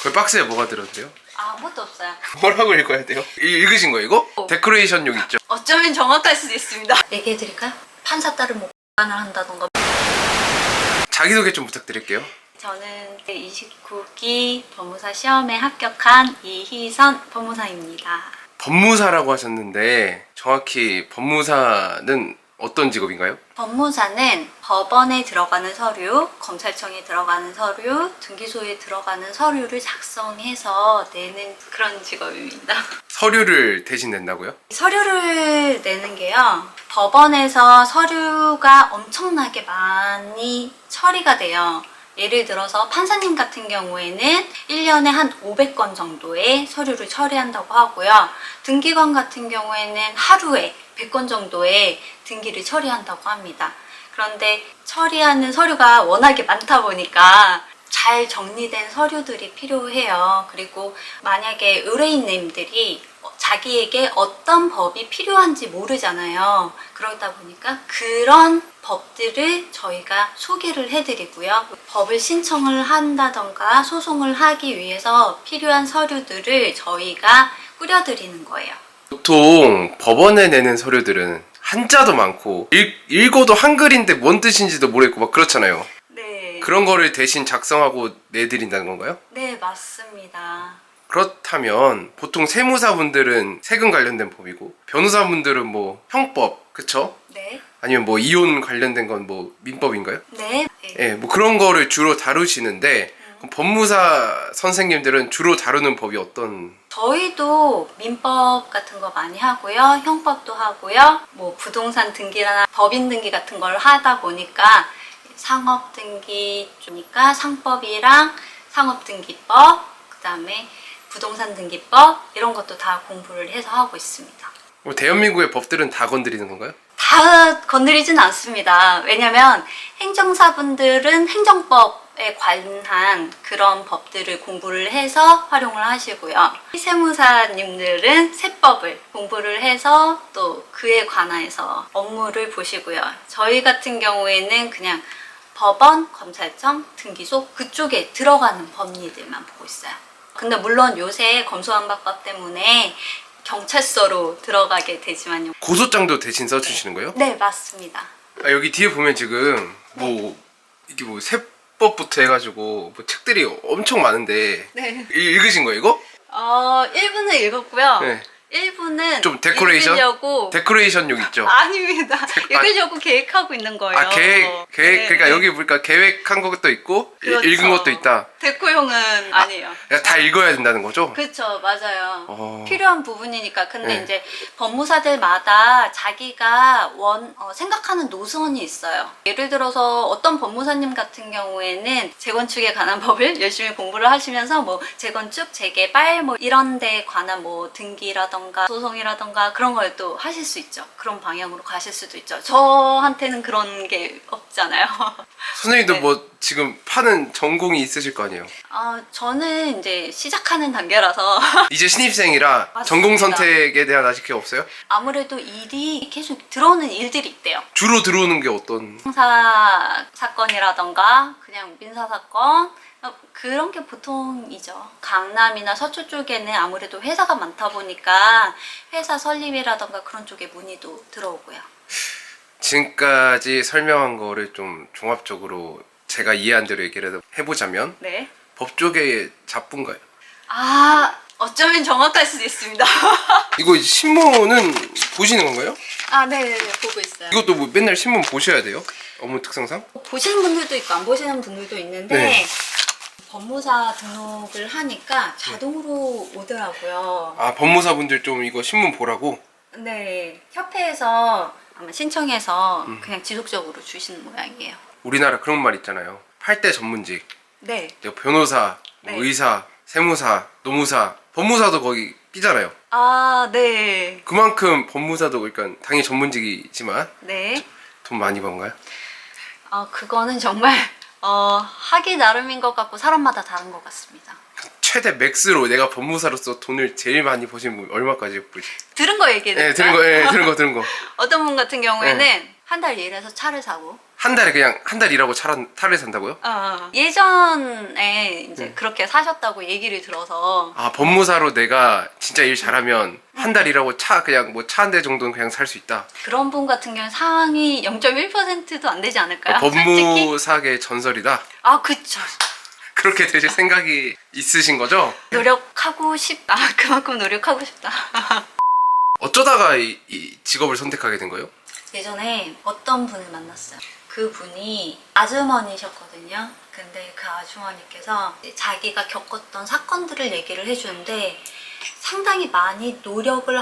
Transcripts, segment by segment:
그 박스에 뭐가 들었대요? 아무것도 없어요. 뭐라고 읽어야 돼요? 읽으신 거예요 이거? 데코레이션용 있죠? 어쩌면 정확할 수도 있습니다. 얘기해드릴까요? 판사 딸을 뭐 X를 한다던가. 자기소개 좀 부탁드릴게요. 저는 29기 법무사 시험에 합격한 이희선 법무사입니다. 법무사라고 하셨는데 정확히 법무사는 어떤 직업인가요? 법무사는 법원에 들어가는 서류, 검찰청에 들어가는 서류, 등기소에 들어가는 서류를 작성해서 내는 그런 직업입니다. 서류를 대신 낸다고요? 서류를 내는 게요, 법원에서 서류가 엄청나게 많이 처리가 돼요. 예를 들어서 판사님 같은 경우에는 1년에 한 500건 정도의 서류를 처리한다고 하고요. 등기관 같은 경우에는 하루에 100건 정도의 등기를 처리한다고 합니다. 그런데 처리하는 서류가 워낙에 많다 보니까 잘 정리된 서류들이 필요해요. 그리고 만약에 의뢰인님들이 자기에게 어떤 법이 필요한지 모르잖아요. 그러다 보니까 그런 법들을 저희가 소개를 해드리고요. 법을 신청을 한다던가 소송을 하기 위해서 필요한 서류들을 저희가 꾸려드리는 거예요. 보통 법원에 내는 서류들은 한자도 많고 읽어도 한글인데 뭔 뜻인지도 모르겠고 막 그렇잖아요. 네. 그런 거를 대신 작성하고 내드린다는 건가요? 네, 맞습니다. 그렇다면 보통 세무사분들은 세금 관련된 법이고 변호사분들은 뭐 형법, 그쵸? 네. 아니면 뭐 이혼 관련된 건 뭐 민법인가요? 네. 예, 뭐 그런 거를 주로 다루시는데 그럼 법무사 선생님들은 주로 다루는 법이 어떤? 저희도 민법 같은 거 많이 하고요. 형법도 하고요. 뭐 부동산 등기나 법인 등기 같은 걸 하다 보니까 상업 등기 쪽이니까 상법이랑 상업 등기법, 그다음에 부동산 등기법 이런 것도 다 공부를 해서 하고 있습니다. 뭐 대한민국의 법들은 다 건드리는 건가요? 다 건드리진 않습니다. 왜냐면 행정사분들은 행정법에 관한 그런 법들을 공부를 해서 활용을 하시고요. 세무사님들은 세법을 공부를 해서 또 그에 관해서 업무를 보시고요. 저희 같은 경우에는 그냥 법원, 검찰청, 등기소 그쪽에 들어가는 법리들만 보고 있어요. 근데 물론 요새 검수완박법 때문에 경찰서로 들어가게 되지만요. 고소장도 대신 써주시는 거예요? 네, 맞습니다. 아, 여기 뒤에 보면 지금 뭐 이게 뭐 세법부터 해가지고 뭐 책들이 엄청 많은데 네. 읽으신 거예요 이거? 1부는 읽었고요. 네. 1부는 좀 데코레이션? 읽으려고. 데코레이션용 있죠? 아닙니다. 읽으려고 계획하고 있는 거예요. 아 계획 네. 그러니까 여기 보니까 계획한 것도 있고 그렇죠. 읽은 것도 있다. 데코용은 아니에요. 그러니까 다 읽어야 된다는 거죠? 그렇죠, 맞아요. 어. 필요한 부분이니까. 근데 네. 이제 법무사들마다 자기가 생각하는 노선이 있어요. 예를 들어서 어떤 법무사님 같은 경우에는 재건축에 관한 법을 열심히 공부를 하시면서 뭐 재건축, 재개발 뭐 이런 데에 관한 뭐 등기라던가 소송이라던가 그런 걸 또 하실 수 있죠. 그런 방향으로 가실 수도 있죠. 저한테는 그런 게 없잖아요. 선생님도 네. 뭐 지금 파는 전공이 있으실 거 아니에요? 저는 이제 시작하는 단계라서 이제 신입생이라 맞습니다. 전공 선택에 대한 아직 게 없어요? 아무래도 일이 계속 들어오는 일들이 있대요. 주로 들어오는 게 어떤? 형사 사건이라던가 그냥 민사 사건 그런 게 보통이죠. 강남이나 서초 쪽에는 아무래도 회사가 많다 보니까 회사 설립이라던가 그런 쪽에 문의도 들어오고요. 지금까지 설명한 거를 좀 종합적으로 제가 이해한 대로 얘기를 해보자면 네. 법 쪽에 잡분가요? 어쩌면 정확할 수도 있습니다. 이거 신문은 보시는 건가요? 네네네, 보고 있어요. 이것도 뭐 맨날 신문 보셔야 돼요? 업무 특성상? 보시는 분들도 있고 안 보시는 분들도 있는데 네. 법무사 등록을 하니까 자동으로 오더라고요. 아 법무사분들 좀 이거 신문 보라고? 네, 협회에서 아마 신청해서 그냥 지속적으로 주시는 모양이에요. 우리나라 그런 말 있잖아요. 8대 전문직. 네. 변호사, 뭐 네. 의사, 세무사, 노무사, 법무사도 거기 끼잖아요. 네. 그만큼 법무사도 그러니까 당연히 전문직이지만 네. 돈 많이 번가요? 그거는 정말 하기 나름인 것 같고 사람마다 다른 것 같습니다. 최대 맥스로 내가 법무사로서 돈을 제일 많이 버신 분 얼마까지 버시? 들은 거 얘기해 드릴까요? 들은 거. 어떤 분 같은 경우에는 한 달 일해서 차를 사고 한 달에 그냥 한 달 일하고 차를 산다고요? 예전에 이제 그렇게 사셨다고 얘기를 들어서 아, 법무사로 내가 진짜 일 잘하면 한 달 일하고 그냥 뭐 차 한 대 정도는 그냥 살 수 있다. 그런 분 같은 경우는 상위 0.1%도 안 되지 않을까요? 솔직히? 법무사계 전설이다. 아, 그쵸. 그렇게 되실 생각이 있으신 거죠? 노력하고 싶다. 그만큼 노력하고 싶다. 어쩌다가 이 직업을 선택하게 된 거예요? 예전에 어떤 분을 만났어요. 그 분이 아주머니셨거든요. 근데 그 아주머니께서 자기가 겪었던 사건들을 얘기를 해주는데 상당히 많이 노력을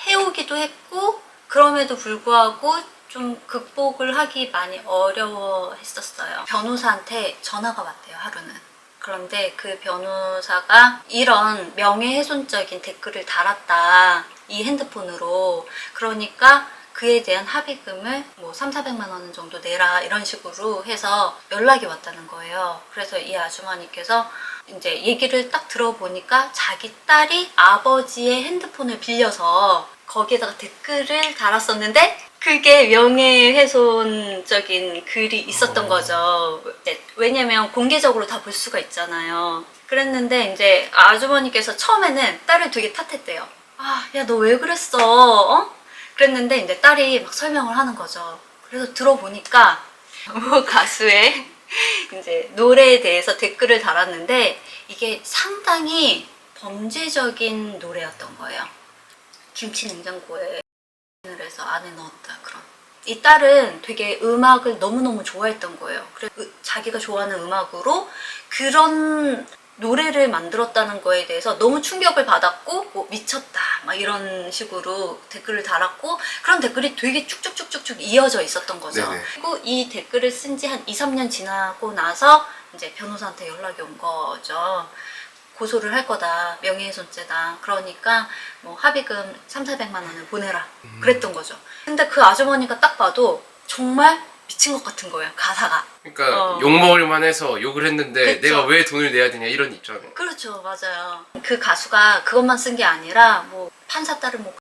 해오기도 했고 그럼에도 불구하고 좀 극복을 하기 많이 어려워했었어요. 변호사한테 전화가 왔대요, 하루는. 그런데 그 변호사가 이런 명예훼손적인 댓글을 달았다, 이 핸드폰으로. 그러니까 그에 대한 합의금을 뭐 3,400만 원 정도 내라, 이런 식으로 해서 연락이 왔다는 거예요. 그래서 이 아주머니께서 이제 얘기를 딱 들어보니까 자기 딸이 아버지의 핸드폰을 빌려서 거기에다가 댓글을 달았었는데 그게 명예훼손적인 글이 있었던 거죠. 왜냐면 공개적으로 다 볼 수가 있잖아요. 그랬는데 이제 아주머니께서 처음에는 딸을 되게 탓했대요. 아, 야, 너 왜 그랬어? 어? 그랬는데 이제 딸이 막 설명을 하는 거죠. 그래서 들어보니까 뭐 가수의 이제 노래에 대해서 댓글을 달았는데 이게 상당히 범죄적인 노래였던 거예요. 김치 냉장고에 해서 안에 넣었다, 그런. 이 딸은 되게 음악을 너무너무 좋아했던 거예요. 그래서 자기가 좋아하는 음악으로 그런 노래를 만들었다는 거에 대해서 너무 충격을 받았고 뭐 미쳤다 막 이런 식으로 댓글을 달았고 그런 댓글이 되게 쭉쭉쭉쭉쭉 이어져 있었던 거죠. 네네. 그리고 이 댓글을 쓴 지 한 2, 3년 지나고 나서 이제 변호사한테 연락이 온 거죠. 고소를 할 거다, 명예훼손죄다. 그러니까 뭐 합의금 3,400만 원을 보내라, 그랬던 거죠. 근데 그 아주머니가 딱 봐도 정말 미친 것 같은 거예요, 가사가. 그러니까 욕먹을만 해서 욕을 했는데 그쵸. 내가 왜 돈을 내야 되냐, 이런 입장. 그렇죠, 맞아요. 그 가수가 그것만 쓴 게 아니라 뭐 판사 딸을 뭐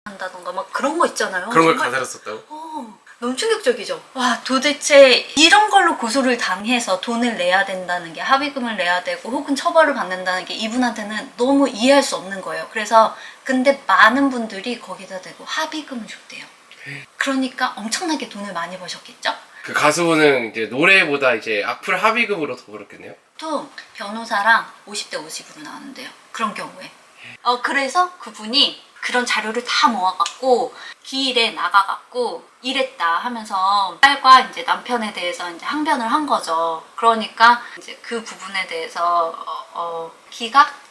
한다던가 막 그런 거 있잖아요. 그런 걸 정말, 가사로 썼다고? 너무 충격적이죠. 와, 도대체 이런 걸로 고소를 당해서 돈을 내야 된다는 게, 합의금을 내야 되고 혹은 처벌을 받는다는 게 이분한테는 너무 이해할 수 없는 거예요. 그래서 근데 많은 분들이 거기다 대고 합의금을 줬대요. 그러니까 엄청나게 돈을 많이 버셨겠죠? 그 가수는 이제 노래보다 이제 악플 합의금으로 더 벌었겠네요? 또 변호사랑 50대 50으로 나왔는데요. 그런 경우에. 그래서 그분이 그런 자료를 다 모아갖고 기일에 나가갖고 이랬다 하면서 딸과 이제 남편에 대해서 이제 항변을 한 거죠. 그러니까 이제 그 부분에 대해서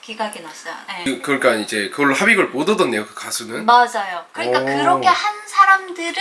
기각이 났어요. 네. 그러니까 이제 그걸로 합의금을 못 얻었네요, 그 가수는. 맞아요. 그러니까 오. 그렇게 한 사람들은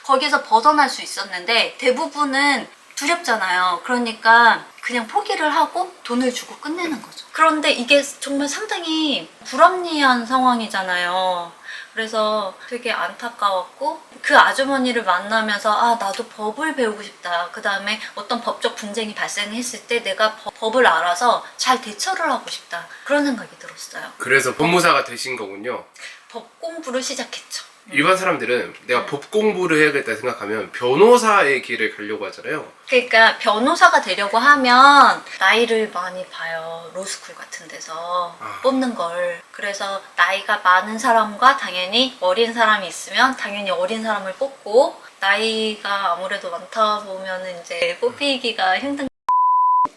거기서 벗어날 수 있었는데 대부분은 두렵잖아요. 그러니까 그냥 포기를 하고 돈을 주고 끝내는 거죠. 그런데 이게 정말 상당히 불합리한 상황이잖아요. 그래서 되게 안타까웠고 그 아주머니를 만나면서 아, 나도 법을 배우고 싶다. 그 다음에 어떤 법적 분쟁이 발생했을 때 내가 법을 알아서 잘 대처를 하고 싶다. 그런 생각이 들었어요. 그래서 법무사가 되신 거군요. 법 공부를 시작했죠. 일반 사람들은 내가 법 공부를 해야겠다 생각하면 변호사의 길을 가려고 하잖아요. 그러니까 변호사가 되려고 하면 나이를 많이 봐요. 로스쿨 같은 데서 뽑는 걸. 그래서 나이가 많은 사람과 당연히 어린 사람이 있으면 당연히 어린 사람을 뽑고, 나이가 아무래도 많다 보면은 이제 뽑히기가 힘든.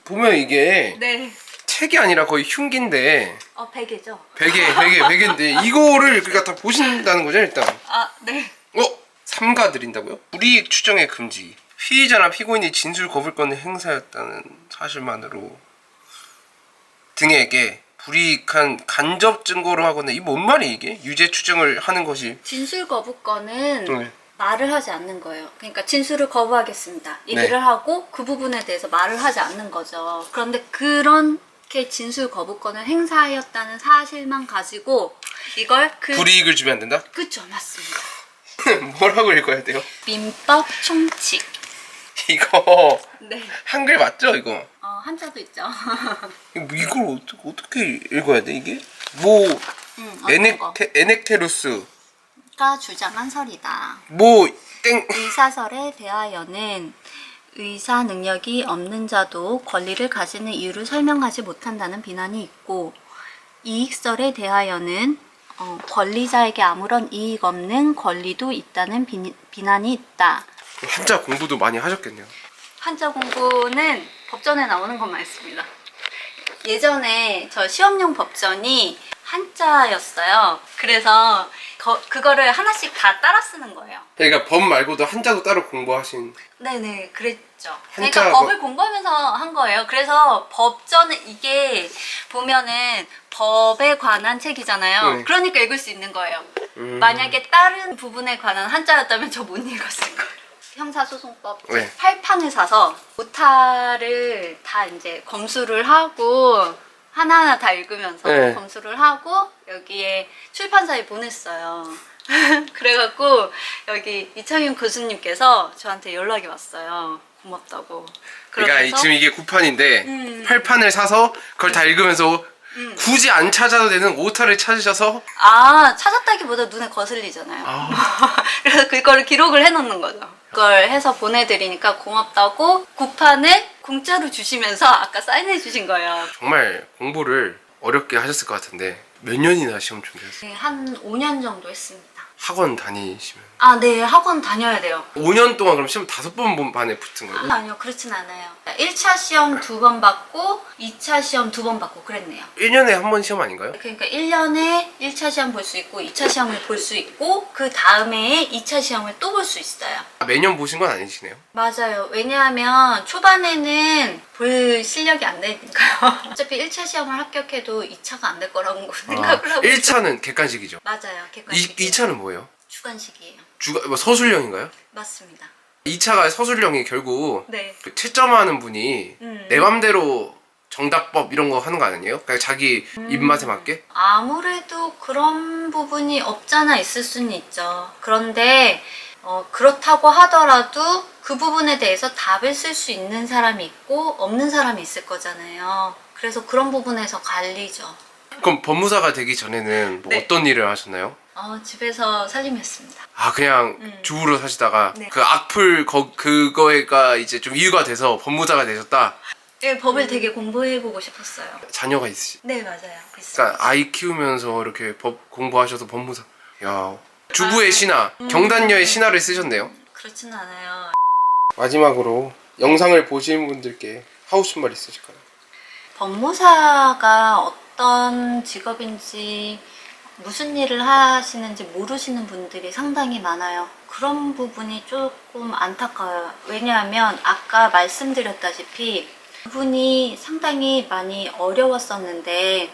보면 이게 네. 책이 아니라 거의 흉기인데 베개죠. 베개인데 이거를 그러니까 다 보신다는 거죠, 일단. 아, 네. 삼가 드린다고요? 불이익 추정의 금지. 피의자나 피고인이 진술 거부권을 행사했다는 사실만으로 등에게 불이익한 간접 증거로 하거나, 이 뭔 말이 이게? 유죄 추정을 하는 것이. 진술 거부권은 네. 말을 하지 않는 거예요. 그러니까 진술을 거부하겠습니다, 얘기를 네. 하고 그 부분에 대해서 말을 하지 않는 거죠. 그런데 그렇게 진술 거부권을 행사하였다는 사실만 가지고 이걸 불이익을 주면 안 된다? 그쵸, 맞습니다. 뭐라고 읽어야 돼요? 민법 총칙. 이거 네. 한글 맞죠, 이거? 한자도 있죠. 이걸 어떻게 읽어야 돼, 이게? 뭐 어떤 거? 에넥테루스 가 주장한 설이다. 뭐 땡. 이 사설에 대하여는 의사 능력이 없는 자도 권리를 가지는 이유를 설명하지 못한다는 비난이 있고, 이익설에 대하여는 권리자에게 아무런 이익 없는 권리도 있다는 비난이 있다. 한자 공부도 많이 하셨겠네요. 한자 공부는 법전에 나오는 것만 했습니다. 예전에 저 시험용 법전이 한자였어요. 그래서 그거를 하나씩 다 따라 쓰는 거예요. 그러니까 법 말고도 한자도 따로 공부하신. 네네, 그랬죠. 한자 그러니까 법을 공부하면서 한 거예요. 그래서 법전은 이게 보면은 법에 관한 책이잖아요. 네. 그러니까 읽을 수 있는 거예요. 만약에 다른 부분에 관한 한자였다면 저 못 읽었을 거예요. 형사소송법 네. 8판을 사서 오타를 다 이제 검수를 하고 하나하나 다 읽으면서 네. 검수를 하고 여기에 출판사에 보냈어요. 그래갖고 여기 이창윤 교수님께서 저한테 연락이 왔어요. 고맙다고. 그러니까 그러면서 지금 이게 9판인데 8판을 사서 그걸 다 읽으면서 굳이 안 찾아도 되는 오타를 찾으셔서 찾았다기보다 눈에 거슬리잖아요. 아. 그래서 그거를 기록을 해놓는 거죠. 그걸 해서 보내드리니까 고맙다고 9판을 공짜로 주시면서 아까 사인해 주신 거예요. 정말 공부를 어렵게 하셨을 것 같은데 몇 년이나 시험 준비하셨어요? 네, 한 5년 정도 했습니다. 학원 다니시면 네, 학원 다녀야 돼요. 5년 동안 그럼 시험 5번 반에 붙은 거예요? 아니요, 그렇진 않아요. 1차 시험 2번 받고 2차 시험 2번 받고 그랬네요. 1년에 한 번 시험 아닌가요? 그러니까 1년에 1차 시험 볼 수 있고 2차 시험을 볼 수 있고 그 다음에 2차 시험을 또 볼 수 있어요. 매년 보신 건 아니시네요? 맞아요. 왜냐하면 초반에는 볼 실력이 안 되니까요. 어차피 1차 시험을 합격해도 2차가 안 될 거라고 생각을 하고 1차는 객관식이죠. 맞아요. 객관식. 2차는 뭐예요? 주관식이에요. 뭐 서술형인가요? 맞습니다. 2차가 서술형이 결국 네. 그 채점하는 분이 음. 내 맘대로 정답법 이런 거 하는 거 아니에요? 그러니까 자기 입맛에 맞게? 아무래도 그런 부분이 없잖아 있을 수는 있죠. 그런데 그렇다고 하더라도 그 부분에 대해서 답을 쓸 수 있는 사람이 있고 없는 사람이 있을 거잖아요. 그래서 그런 부분에서 갈리죠. 그럼 법무사가 되기 전에는 뭐 네. 어떤 일을 하셨나요? 집에서 살림했습니다. 그냥 주부로 사시다가 네. 그 악플 그거가 이제 좀 이유가 돼서 법무사가 되셨다. 네, 법을 되게 공부해보고 싶었어요. 자녀가 있으시. 네, 맞아요. 그러니까 아이 키우면서 이렇게 법 공부하셔서 법무사. 야, 주부의 신화, 경단녀의 신화를 쓰셨네요. 그렇진 않아요. 마지막으로 영상을 보시는 분들께 하고 싶은 말 있으실까요? 법무사가 어떤 직업인지 무슨 일을 하시는지 모르시는 분들이 상당히 많아요. 그런 부분이 조금 안타까워요. 왜냐하면 아까 말씀드렸다시피 그분이 상당히 많이 어려웠었는데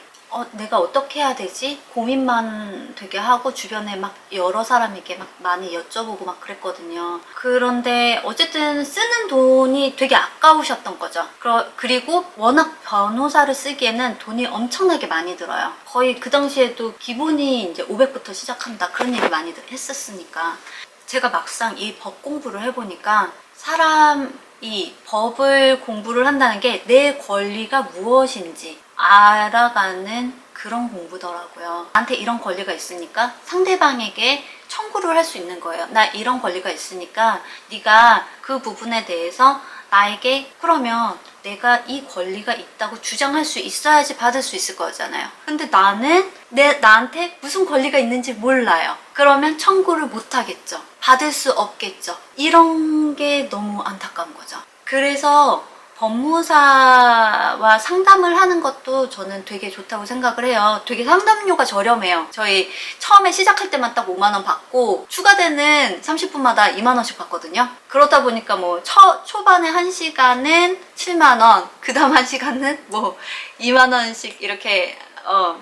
내가 어떻게 해야 되지? 고민만 되게 하고 주변에 막 여러 사람에게 막 많이 여쭤보고 막 그랬거든요. 그런데 어쨌든 쓰는 돈이 되게 아까우셨던 거죠. 그리고 워낙 변호사를 쓰기에는 돈이 엄청나게 많이 들어요. 거의 그 당시에도 기본이 이제 500부터 시작한다 그런 얘기 많이 했었으니까 제가 막상 이 법 공부를 해보니까 사람이 법을 공부를 한다는 게 내 권리가 무엇인지 알아가는 그런 공부더라고요. 나한테 이런 권리가 있으니까 상대방에게 청구를 할 수 있는 거예요. 나 이런 권리가 있으니까 네가 그 부분에 대해서 나에게 그러면 내가 이 권리가 있다고 주장할 수 있어야지 받을 수 있을 거잖아요. 근데 나는 나한테 무슨 권리가 있는지 몰라요. 그러면 청구를 못 하겠죠. 받을 수 없겠죠. 이런 게 너무 안타까운 거죠. 그래서 법무사와 상담을 하는 것도 저는 되게 좋다고 생각을 해요. 되게 상담료가 저렴해요. 저희 처음에 시작할 때만 딱 5만 원 받고 추가되는 30분마다 2만 원씩 받거든요. 그러다 보니까 뭐 초반에 1시간은 7만 원, 그 다음 1시간은 뭐 2만 원씩 이렇게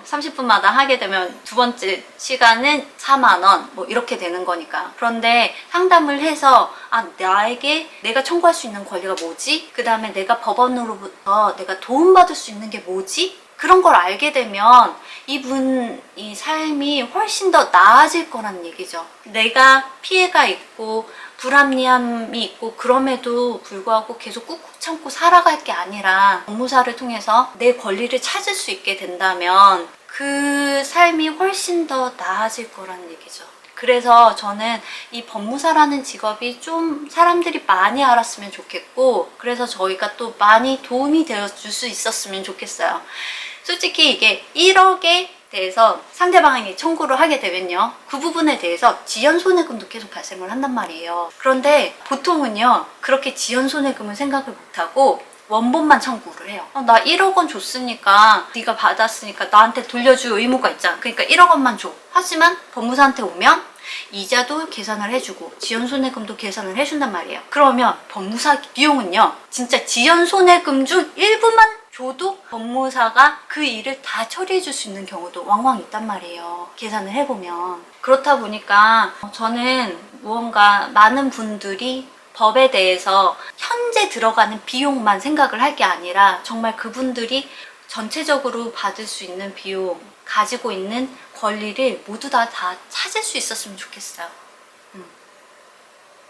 30분마다 하게 되면 두 번째 시간은 4만 원 뭐 이렇게 되는 거니까. 그런데 상담을 해서 나에게 내가 청구할 수 있는 권리가 뭐지? 그 다음에 내가 법원으로부터 내가 도움받을 수 있는 게 뭐지? 그런 걸 알게 되면 이분이 삶이 훨씬 더 나아질 거란 얘기죠. 내가 피해가 있고 불합리함이 있고 그럼에도 불구하고 계속 꾹꾹 참고 살아갈 게 아니라 법무사를 통해서 내 권리를 찾을 수 있게 된다면 그 삶이 훨씬 더 나아질 거란 얘기죠. 그래서 저는 이 법무사라는 직업이 좀 사람들이 많이 알았으면 좋겠고, 그래서 저희가 또 많이 도움이 되어줄 수 있었으면 좋겠어요. 솔직히 이게 1억에 대해서 상대방에게 청구를 하게 되면요, 그 부분에 대해서 지연손해금도 계속 발생을 한단 말이에요. 그런데 보통은요, 그렇게 지연손해금을 생각을 못하고 원본만 청구를 해요. 나 1억 원 줬으니까, 네가 받았으니까 나한테 돌려줄 의무가 있잖아. 그러니까 1억 원만 줘. 하지만 법무사한테 오면 이자도 계산을 해주고 지연손해금도 계산을 해준단 말이에요. 그러면 법무사 비용은요, 진짜 지연손해금 중 일부만 줘도 법무사가 그 일을 다 처리해 줄 수 있는 경우도 왕왕 있단 말이에요. 계산을 해보면. 그렇다 보니까 저는 무언가 많은 분들이 법에 대해서 현재 들어가는 비용만 생각을 할 게 아니라 정말 그분들이 전체적으로 받을 수 있는 비용, 가지고 있는 권리를 모두 다 찾을 수 있었으면 좋겠어요.